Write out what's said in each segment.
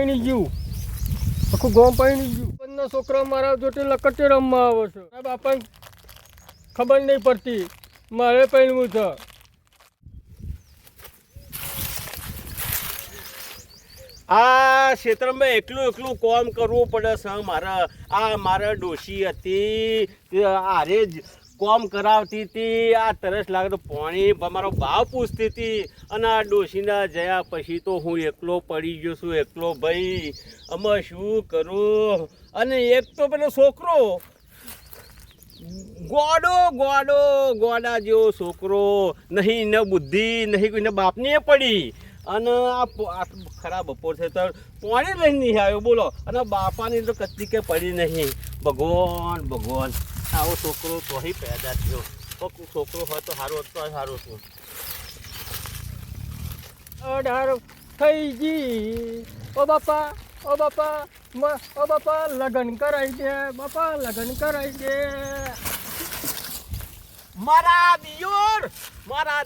પૈણી ગયું, આખું ગોમ પૈણી ગયું. બંને છોકરા મારા જોડે લકટે રમવા આવે છે. આ બાપાને ખબર નહીં પડતી મારે પૈણવું છે. આ ક્ષેત્રમાં એકલું કામ કરવું પડે છે મારા ડોશી હતી આરે જ કામ કરાવતી હતી. આ તરસ લાગે તો પાણી મારો ભાવ પૂછતી હતી અને આ ડોશીના જયા પછી તો હું એકલો પડી ગયો છું. એકલો ભાઈ આમાં શું કરું. અને એક તો પેલો છોકરો ગોડા જેવો છોકરો, નહીં ને બુદ્ધિ નહીં, કોઈને બાપની પડી. અને આ ખરાબ બપોર છે તો પાણી લઈને નહીં આવ્યો બોલો. અને બાપાની તો કચ્છી કે પડી નહીં. ભગવાન આવો છોકરો તો પેદા થયો. છોકરો હોય તો સારું હતો, સારું હતું. 18 થઈ ગઈ. ઓ બાપા લગ્ન કરાવી દે. બાપા લગ્ન કરાવી દે. મારા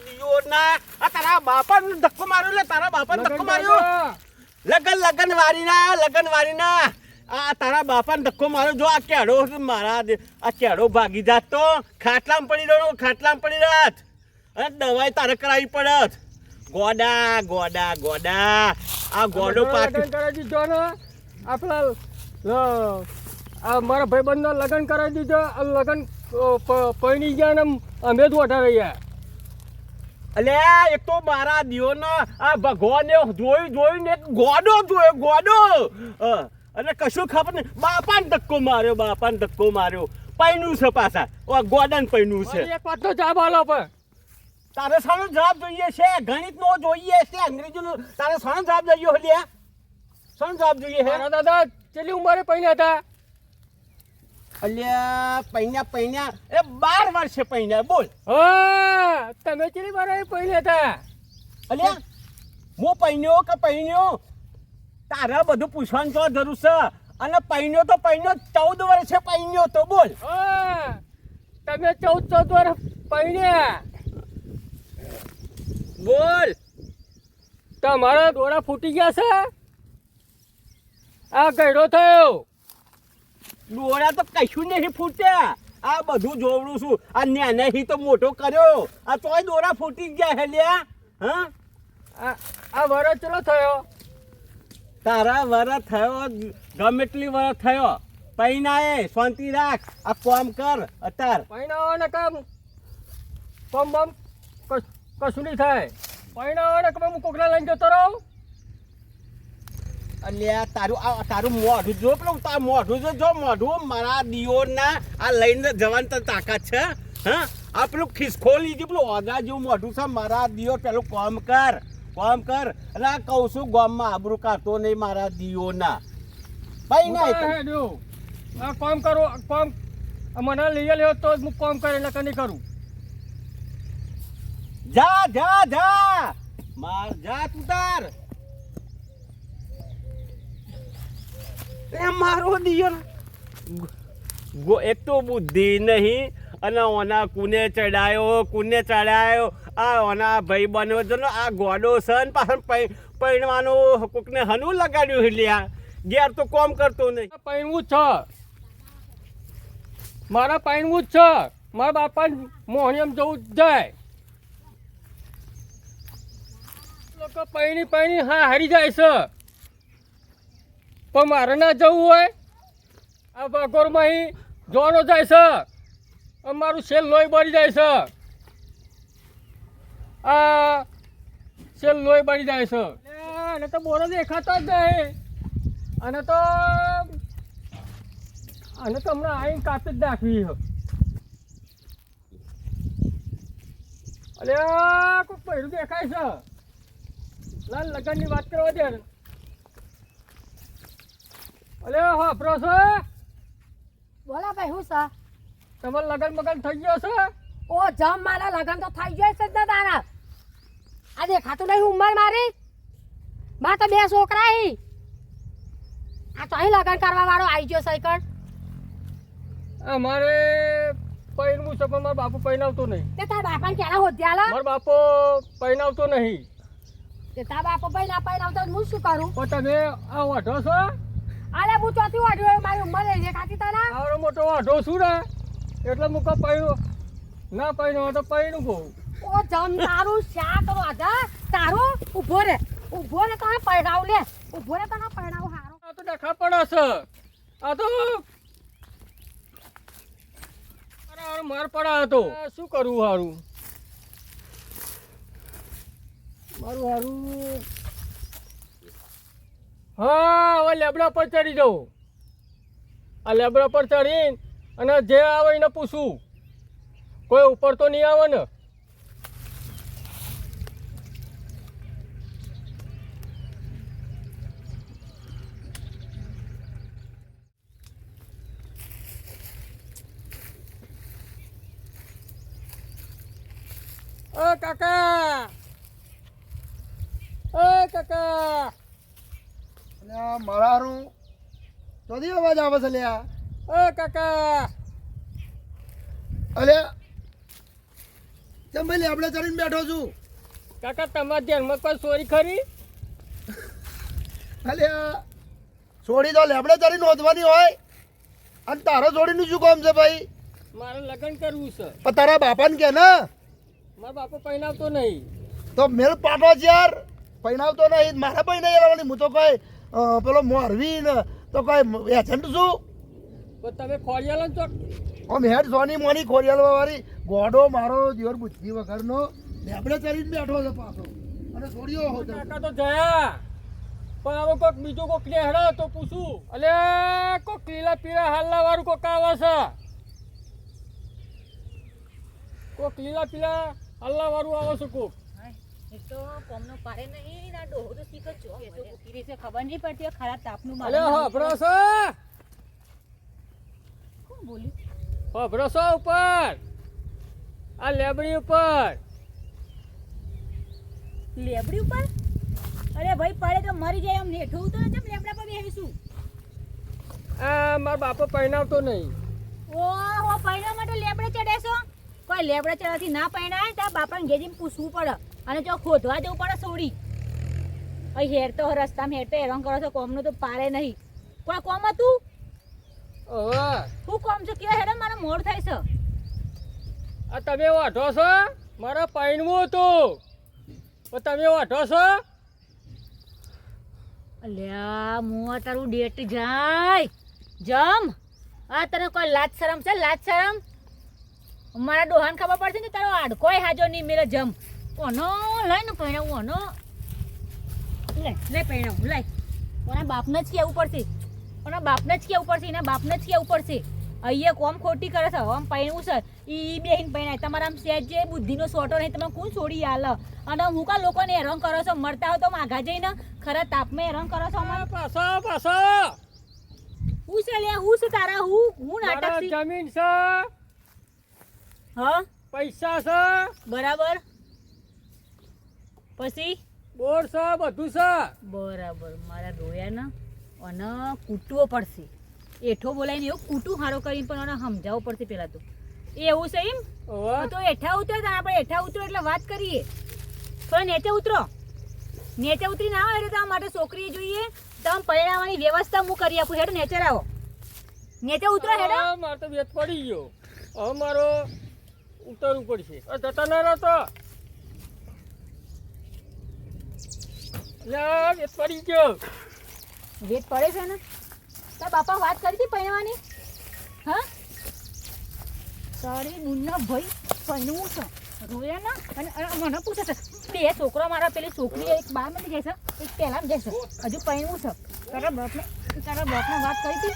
દિયોર ના આ તારા બાપાને ધક્કો માર્યો. લે તારા બાપાને ધક્કો માર્યો. લગન વારી ના આ તારા બાપાને ધક્કો માર્યો. જો આ કેડો મારા આ કેડો ભાગી જાત તો ખાટલામાં પડી રહત અને દવાઈ તારે કરાવી પડત. ગોડા આ ગોડો પાછું કરાવી દીધો ને. આપણા મારા ભાઈબંધનો લગ્ન કરાવી દીધો. લગ્ન પૈણી ગયા ને અમે જ ઓઢા રહ્યા. અલ્યા એક તો મારા દિયોનો આ ભગવાને જોયું ને ગોડો અને કશું ખબર નહીં. બાપાને ધક્કો માર્યો. પૈણું છે પાછા. ગોડાને પૈણું છે. એક વાતનો જવાબ આલો પણ. તારે શાનો જવાબ જોઈએ છે? ગણિતનો જોઈએ છે, અંગ્રેજીનો? તારે શાનો જવાબ જોઈએ છે? શાનો જવાબ જોઈએ છે? મારા દાદા કેટલી ઉંમરે પૈણ્યા હતા? અલ્યા પૈણ્યા એ 12 વર્ષે પૈણ્યા. બોલ. હા, તમે કેટલી વાર પૈણ્યા હતા? અલ્યા હું પૈણ્યો તારે બધું પૂછવાનું તો જરૂર છે. અને પૈણ્યો 14 વર્ષે પૈણ્યો તો. બોલ. હા, તમે 14 વર્ષ પૈણ્યા. બોલ. તમારા દોરા ફૂટી ગયા છે. આ ગયડો થયો. ડોળા તો કશું નહીં ફૂટ્યા. આ બધું જોવડું છું. આ નાનાથી તો મોટો કર્યો. આ તોય દોરા ફૂટી ગયા હે લ્યા. હા, આ વરસ ચલો થયો. તારા વરસ થયો ગમે એટલી વરસ થયો. પૈણાએ શાંતિ રાખ. આ કામ કર અત્યાર. પૈણાઓને કામ બમ કશું નહીં થાય. પૈણાઓને કામ હું કોકરા લઈને જતો રહું. અલ્યા તારું મોઢું જો. પેલું તારું મોઢું મારા દિયોરના આ લઈને જવાની તો તાકાત છે. હા, આ પેલું ખિસકોલી જે પેલું ઓગા જેવું મોઢું છે. મારા દિયોર પેલું કામ કર. અને આ કહું છું ગામમાં આબરૂ કાઢતો નહીં મારા દિયોરના. ભાઈ ના કામ કરો. કામ મને લઈ લેવો તો હું કામ કરે એટલે નહીં કરું. જા માર જા તું તાર. એ મારો દિયર એક તો બુદ્ધિ નહીં. અને ઓના કુને ચડાયો. આ ઓના ભાઈ બન્યો છે ને આ ગોડો છે ને પાછળ પૈણવાનું કોકને હનું લગાડ્યું હિલ્યા. ઘેર તો કોમ કરતો નહીં. પૈણવું જ છે. મારા પૈણવું જ છે. મારા બાપા મોહનિયમ જવું જ જાય. લોકો પૈણી હા હારી જાય છે. પણ મારે ના જવું હોય. આ બગોરમાં જોવાનો જાય છે. મારું શેલ લોહી બળી જાય છે. આ શેલ લોહી બળી જાય છે. અને તો બોરો દેખાતો જ નહીં. અને તો હમણાં આવીને કાપી જ નાખવી. અરે કોઈ પહેરું દેખાય છે. લાલ લગ્નની વાત કરવા દે. અલે હા પ્રોસો. બોલા ભાઈ હું છે? તમારે લગન થઈ ગયો છે? ઓ જમ મારા લગન તો થઈ ગયો છે જ દાદા. આ દેખાતું નહીં ઉંમર મારી. બા તો 2 છોકરા હી. આ તો અહીં લગન કરવા વાળો આવી ગયો સાયકલ. અમારે પૈણવું છે પણ મારા બાપુ પૈણાવતો નહીં. તે તારા બાપાને ક્યારે હોદ્યા લા? મારા બાપો પૈણાવતો નહીં. તે તા બાપો ભાઈ ના પાઈને આવતો હું શું કરું? પણ તમે આ વાઢો છો? આલે હું ચોથી વાઢ્યો મારી ઉંમર રહી છે કાકી તારા. આવડો મોટો વાઢો છું ને એટલે હું કહું પૈણું ના પૈણું તો પૈણું કહું. ઓ જમ તારું શા કરો આધા તારું ઊભો રે તને પૈણાવ લે ઊભો રે તને પૈણાવ હારો. આ તો ડખા પડે છે. આ તો અરે માર પડા હતો. શું કરવું હારું? મારું હારું હા હવે લેબડા પર ચડી જાઉં. આ લેબડા પર ચડીને અને જે આવે એને પૂછું. કોઈ ઉપર તો નહીં આવે ને? ઓ કાકા, ઓ કાકા. અલ્યા મારા હારું ચોથી અવાજ આવે છે લ્યા. ઓ કાકા. અલ્યા કેમ ભાઈ લેબડે ચડીને બેઠો છું? કાકા તમારા ધ્યાનમાં કોઈ ચોરી ખરી? અલ્યા છોડી તો લેબડે ચડીને નોંધવાની હોય અને તારો છોડીનું શું કામ છે ભાઈ? મારે લગ્ન કરવું છે. પણ તારા બાપાને કે ને મારા બાપો પહેણાવતો નહીં. તો મેલ પાટો છે યાર, પહેણાવતો નહીં. મારા પહેણાઈ આવવાની હું તો કઈ પેલો મોરવી ને તો કઈ એજન્ટ છું. તો તમે ખોડિયાલા ચોક આમ હેડ સોની મોની ખોરિયાલવા વાળી ગોડો મારો દિયોર બુદ્ધિ વગરનો લેબડે ચડીને બેઠો છે પાછો અને છોડ્યો હોતો. કાકા તો જયા પણ હવે કોઈક બીજું કોઈક હેડે તો પૂછું. અલે કોઈક લીલા પીળા હાલના વાળું કોઈક આવે છે. કોઈક લીલા પીળા હાલના વાળું આવે છે કોઈક. એક તો કોમનો પાડે નહીં ના ડોહો તો શીખ જ છો એ તો ઉતરી રહી છે ખબર નહીં પડતી ખરા તાપનું અલે હભરો છે, કોણ બોલ્યું હભરો છે ઉપર આ લેબડી ઉપર. લેબડી ઉપર અરે ભાઈ પડે તો મરી જાય એમ નેઠું તો ને લેબડા પર બેહીશું. આ મારા બાપો પહેણાવતો નહીં. ઓહો પૈણા માટે લેબડે ચડેશો? કોઈ લેબડે ચડવાથી ના પૈણાય તો બાપાને ઘેજીને પૂછવું પડે અને જો ખોદવા જવું પડે સોડી. અહીં હેર તો રસ્તામાં હેર તો હેરાન કરો છો કોમનું તો પારે નહીં. કોઈ કોમ હતું? હવે શું કોમ છે કેવા હેરાન મારે મોડ થાય છે. આ તમે વાઢો છો? મારા પહેણવું હતું પણ તમે વાઢો છો? અલ્યા મું તારું ડેટ જાય જમ. આ તને કોઈ લાજ શરમ છે? લાજ શરમ? મારા ડોહાને ખબર પડશે ને તારો આડકોય હાજો નહીં મેરે જમ. ઓનો લઈને પહેણાવું ઓનો લે પહેણાવું લઈ. ઓના બાપને જ કહેવું પડશે, ઓના બાપને જ કહેવું પડશે, એના બાપને જ કહેવું પડશે. અહીંયા કોમ ખોટી કરે છે આમ પહેણવું છે ઈ બેહીને પહેણાય. તમારા આમ સહેજ જે બુદ્ધિનો સોટો નહીં તમે કોણ છોડી હાલ અને હું કા લોકોને હેરાન કરો છો? મરતા હો તો માઘા જઈને ખરા તાપમાં હેરાન કરો છો અમારે. પાછો પાછો હું છે લે હું છે તારા હું મારા નાટક છે જમીન છે, હા પૈસા છે, બરાબર પછી બોર છે, બધું છે. બરાબર મારા ડોયાને અને કૂટવો પડશે. એઠો બોલાવીને એવું કૂટું સારો કરીને પણ એને સમજાવવું પડશે પહેલાં તો. એવું છે એમ? હવે તો એઠા ઉતરો તો આપણે એઠા ઉતરો એટલે વાત કરીએ. થોડા નીચે ઉતરો. નીચે ઉતરીને આવો એટલે તમારા માટે છોકરી જોઈએ. તમે પરિણામવાની વ્યવસ્થા હું કરી આપું. હેડો નીચે આવો. નીચે ઉતરો હેડો. હા, મારે તો વેત પડી ગયો. હવે મારો ઉતરવું પડશે. જતા ના રહેતો લે વેત પડી ગયો. વેટ પડે છે ને તાર બાપા વાત કરી હતી પહેરવાની? હા તારી બુનના ભાઈ પહેરવું છે રોયા ના અને મને પૂછે છે બે છોકરા મારા પેલી છોકરી એક બાર માંથી જાય છે એક પહેલામાં જાય છે હજુ પહેરવું છે. તારા બાપને વાત કરી હતી?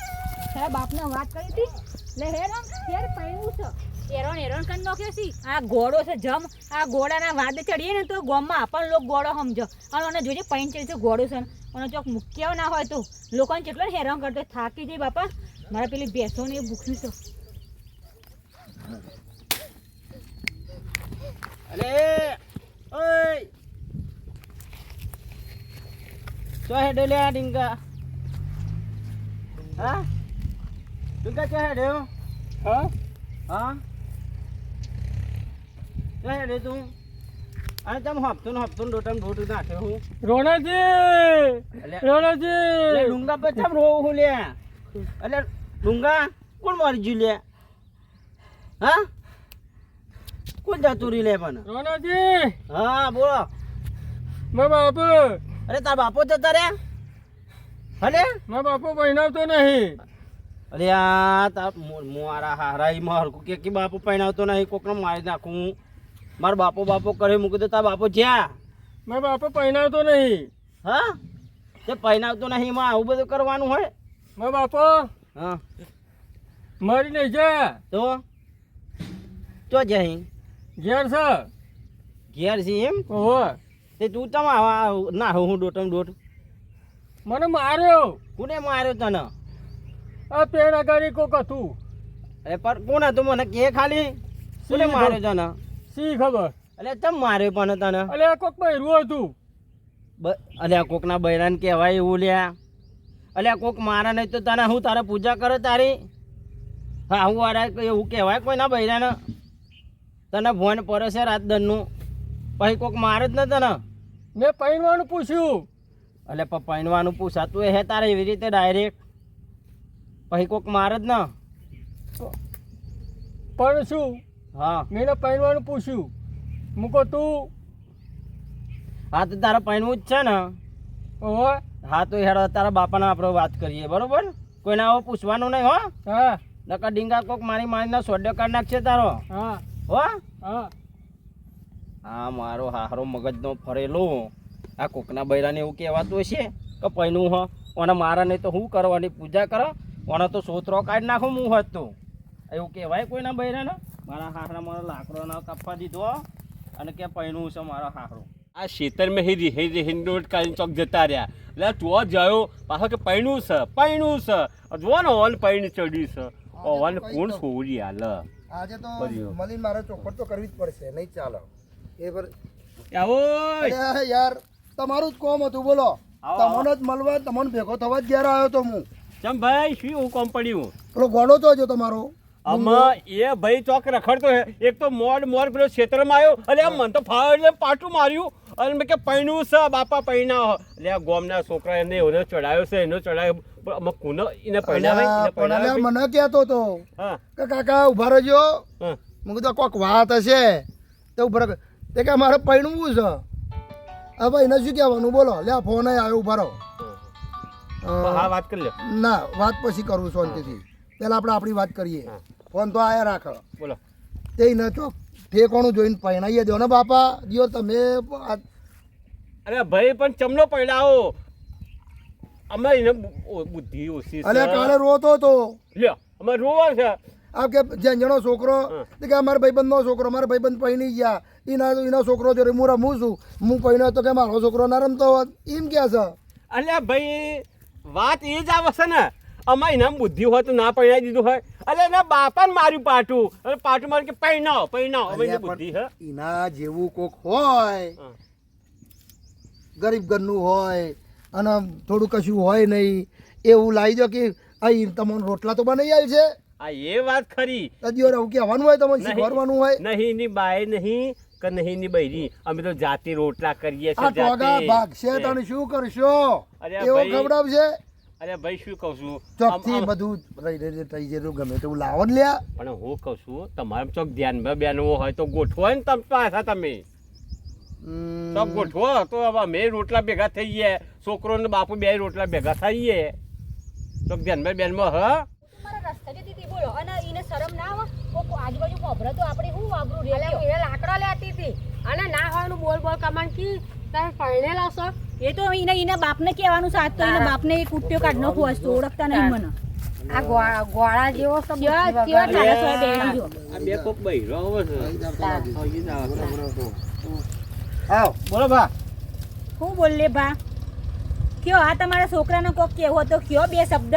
તારા બાપને વાત કરી હતી? લે હેરાન હેર પહેરવું છે. હેરાન કરી નાખ્યો છે. આ ઘોડો છે જમ. આ ઘોડાના વાદે ચડીએ ને તો ગામમાં આપણને લોકો ઘોડો સમજો અને મને જોજે પૈન ચડી છે ઘોડો છે અને ચોક મૂક્યા ના હોય તો લોકોને કેટલો હેરાન કરતો થાકી જાય બાપા. મારા પેલી ભેંસો ને એ ભૂખ્યું છે. અરે ઓય ચો હેડે લે આ ડીંગા. હા ડીંગા ચો હેડે હા હા ચો હેડે તું? અને તમે હપ્તો ને ડોટમ ડોટ નાખ્યો હું રોણાજી એટલે રોણાજી ડુંગા પર ચમ રોવું હું લે એટલે ડુંગા કોણ મારી ગયું લે હા કોણ જતું રહી લે પણ રોણાજી હા બોલો મારા બાપુ અરે તાર બાપો જતા રે હલે મારા બાપુ પહેણાવતો નહીં. અરે આ તાર મારા હારા ઈ હરકું કે બાપો પહેણાવતો નહીં કોકને મારી નાખું મારો બાપો કરે મૂકી દો તાર બાપો જ્યાં મારા બાપુ પહેણાવતો નહીં. હા તે પહેણાવતો નહીં એમાં આવું બધું કરવાનું હોય મારા બાપુ હા મારી નહીં જા તો જઈ ઘેર છે. ઘેર છે એમ ઓહો તે તું તમ ના હું ડોટમ ડોટ મને માર્યો. કોને માર્યો તને આ પેણ અગાડી કોક હતું. અરે પર કોણ હતું મને કે ખાલી કોને માર્યો તને શી ખબર. અરે તમ માર્યો પણ તને અલે આ કોક બૈરું હતું. અલ્યા કોકના બૈરાને કહેવાય એવું લ્યા અલ્યા કોક મારા નહીં તો તને હું તારે પૂજા કરે તારી હા હું વાળા એવું કહેવાય કોઈના બૈરાને તને ભોન પડે છે રાત દરનું પછી કોક મારે જ ને તને મેં પહેરવાનું પૂછ્યું. એટલે પૈણવાનું પૂછાતું હે તારે એવી રીતે ડાયરેક્ટ પછી કોક મારે જ ને પણ શું હા મેં એને પહેરવાનું પૂછ્યું. મૂકો તું. હા તો તારે પૈણવું જ છે ને ઓહો હા તો હેડો તારા બાપાને આપણે વાત કરીએ બરોબર કોઈને આવો પૂછવાનું નહીં હો હા નકર ડીંગા કોક મારીને સોડ્યો કાઢ નાખશે તારો હા હો હા હા મારો હારો મગજનો ફરેલો આ કોકના બૈરાને એવું કહેવાતું હશે કે પૈનું હ ઓને મારા નહીં તો હું કરવાની પૂજા કરો ઓને તો સોતરો કાઢી નાખું હું હોત તો એવું કહેવાય કોઈના બૈરાને મારા હારા મારા લાકડો ના કાપવા દીધો અને કે પૈનું છે મારો હારો આ ખેતરમાં હેરી દોડ કાઢીને ચોક જતા રહ્યા એટલે તું જયો પાછો કે પૈણું છે જુઓ ને ઓન પૈણ ચડ્યું છે ઓન કોણ છોડી હાલ આજે તો કર્યો. મળીને મારે ચોખવટ તો કરવી જ પડશે નહીં ચાલે એ પર આવો અરે યાર તમારું જ કોમ હતું બોલો તમને જ મળવા તમને ભેગો થવા જ ઘેર આવ્યો તો હું ચમ ભાઈ શું એવું કોમ પડ્યું પેલો ગોળો તો જો તમારો આમાં એ ભાઈ ચોક રખડતો હે એક તો મોડ પેલો ક્ષેત્રમાં આવ્યો એટલે આમ મને તો ફાળ એટલે પાટું માર્યું અને મેં કે પૈણું છે બાપા પૈણા એટલે આ ગોમના છોકરા એને ચડાયો છે એનો ચડાયો પણ આમાં કોનો એને પૈણાવે પણ અલ્યા મને કહેતો તો હા કે કાકા ઉભા રહેજો હા મેં કીધું કોઈક વાત હશે તો ઉભા રહે તે કે મારે પૈણવું છે હવે એને શું કહેવાનું બોલો લે ફોન આવ્યો ઉભા રહો હા વાત કરી લો ના વાત પછી કરું શાંતિથી પહેલાં આપણે આપણી વાત કરીએ ફોન તો આયા રાખ બોલો તે ન ચોક ઠેકોણું જોઈને પહેણાઈએ દો ને બાપા દિયો તમે અરે ભાઈ પણ ચમનો પૈણાવો અમે એને બુદ્ધિ ઓછી અલ્યા કાલે રોતો હતો લ્યો અમે રોવા છે આ કે જેનો છોકરો તે કે અમારા ભાઈબંધનો છોકરો મારા ભાઈબંધ પહેણી ગયા એનો છોકરો જોડે હું રમું છું હું પહેણ્યો તો કે મારો છોકરો ના રમતો હોત એમ કે છે અલ્યા ભાઈ વાત એ જ આવે છે ને અમારે એના બુદ્ધિ હોય તો ના પૈણાવી દીધું હોય એટલે એના બાપાને માર્યું પાટું અને પાટું માર્યું કે પૈણાવ હવે એની બુદ્ધિ હે એના જેવું કોક હોય ગરીબ ઘરનું હોય અને થોડું કશું હોય નહીં એવું લાવી દો કે અહીં તમને રોટલા તો બનાવી આલ છે આ એ વાત ખરી તદીઓ આવું કહેવાનું હોય તમને શીખવાડવાનું હોય નહીં ની બાય નહીં કે નહીં ની બૈરી અમે તો જાતે રોટલા કરીએ આ છીએ ટોગા જાતે. ભાગશે તને શું કરશો અરે એવો ભાઈ. ખવડાવશે અરે ભાઈ શું કહું છું ચોકથી આમ- બધું થઈ જાય ગમે તેવું લાવો ને લ્યા પણ હું કહું છું તમારે ચોક ધ્યાનમાં બેનવો હોય તો ગોઠવો ને તમે પાછા તમે ચોક ગોઠવો તો હવે અમે રોટલા ભેગા થઈ ગયા છોકરો ને બાપુ બે રોટલા ભેગા થઈએ ચોક ધ્યાનમાં બેનમાં હા મારા રસ્તે જતી હતી બોલો અને એને શરમ ના આવે કોક આજુબાજુ કોભરે તો આપણે શું વાપરું રે અલે હું એ લાકડો લેતી હતી અને ના હોય નું બોલ બોલ કમાન કી તમે પહેણેલા છો. એ તો એના બાપને કહેવાનું છે આજ તો એના બાપને એક કુટ્યો કાઢ નાખું હશે તો ઓળખતા નહીં મને આ ગોળા જેવો છે કેવા બુદ્ધિ કેવા વગર. ચાલે છે બેન જો આ બે કોક બૈરો આવે છે આવ બોલો ભા શું બોલે બા કયો આ તમારા છોકરાનો કોક કેવો તો કયો બે શબ્દ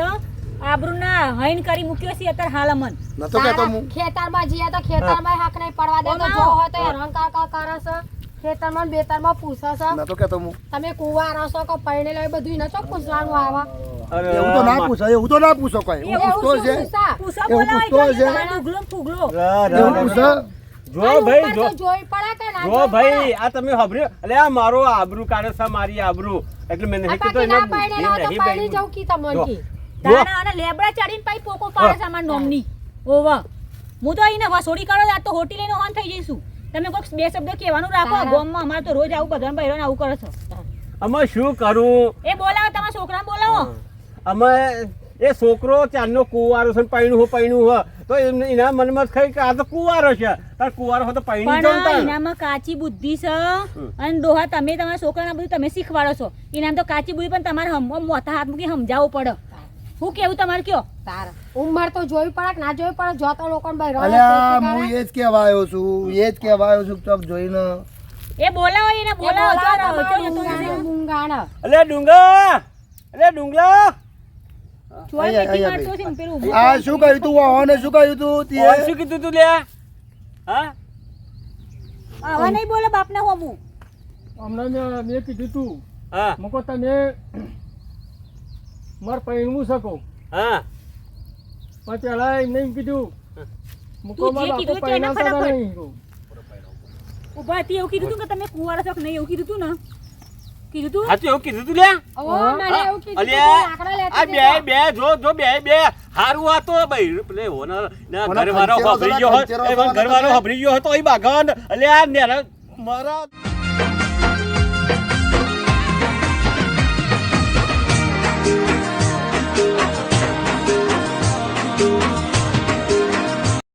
આબરૂના હૈન કરી મૂક્યો છે અત્યારે હાલ અમન નતો કહેતો હું ખેતરમાં જઈએ તો ખેતરમાં હક નહીં પડવા દે તો જો હોય તો હેરાન કાકા કરે છે ખેતરમાં ને બેતરમાં પૂછે છે નતો કહેતો હું તમે કુંવારો છો કે પહેણેલો એ બધું એને ચો પૂછવાનું આવે એવું તો ના પૂછો એવું તો ના પૂછો કોઈ એવું પૂછતો છે પૂછા? પૂછો એવું બોલાય પૂછતો જો હશે. તમારો ડુગલો ને ફૂગલો એવું પૂછો જો આ ભાઈ ઉંમર જો તો જોઈ પડે કે ના જો જોઈ ભાઈ આ તમે સાંભળ્યું એટલે આ મારો આબરૂ કાઢે છે મારી આબરૂ એટલે મેં નહીં પડે? આ કીધું બાકી ના પાડેલા હોય તો પાડી જાઉં કી તમને જો. કી. દાણા અને લેબડા ચડીને પાઈ પોકો પાડે છે અમારા નોમની ઓવા હું તો અહીંને વસોડી કરો આ તો હોટી લઈને ઓન થઈ જઈશું તમે કોઈક બે શબ્દ કહેવાનું રાખો તારા. ગામમાં અમારે તો રોજ આવું બધાને બહેરોને આવું કરે છો અમે શું કરું એ બોલાવો તમારા છોકરાને બોલાવો અમે એ છોકરો ચાંદનો કુંવારો છે ને પૈણું હો તો એના મનમાં થઈ કે આ તો કુંવારો છે તાર કુંવારો હોય તો પૈણી જાઉં પણ તાર. એનામાં કાચી બુદ્ધિ છે અને ડોહા તમે તમારા છોકરાને બધું તમે શીખવાડો છો એનામાં તો કાચી બુદ્ધિ પણ તમારે મોટા હાથ મૂકી સમજાવવું પડે હું કેવું તમારે કયો તારા ઉંમર તો જોઈ પડે કે ના જોઈ પડે જો તો લોકોને બહેરો અલ્યા હું એ જ કહેવા આવ્યો છું ચોક જોઈને એ બોલાવો એને બોલાવો મુંગાણ અલે ડુંગા અલે ડુંગલા ચોય અહીંયા, પેટી અહીંયા મારતો છે ને પેલું ઊભું આ શું કહ્યું તું વાહને શું કહ્યું તું તે ઓય શું કીધું તું લ્યા હા આવા નહીં બોલે બાપને હોમું હમણાં મેં કીધું તું હા મૂકો તને મારે પૈણવું શકો હા પણ પેલા એમને એમ કીધું મૂકો તું જે મારા કીધું બાપુ તે એના પૈણાવતા ફટાફટ. નહીં ઉભા હતી એવું કીધું તું કે તમે કુંવારા છો કે નહીં એવું કીધું તું ને કીધું તું હા તો એવું કીધું તું લ્યા ઓ મને એવું કીધું અલે તું લાકડા લેતી આ જજો. બે હારું આ તો ભાઈ પેલે ઓના ના ઓના ઘરવાળો ખંચેરો હબરી છે ને, ગયો હોય ખંચેરો એ છે ને, ઘરવાળો હબરી ગયો હોય તો એ બાગન અલે આ નેરા મારા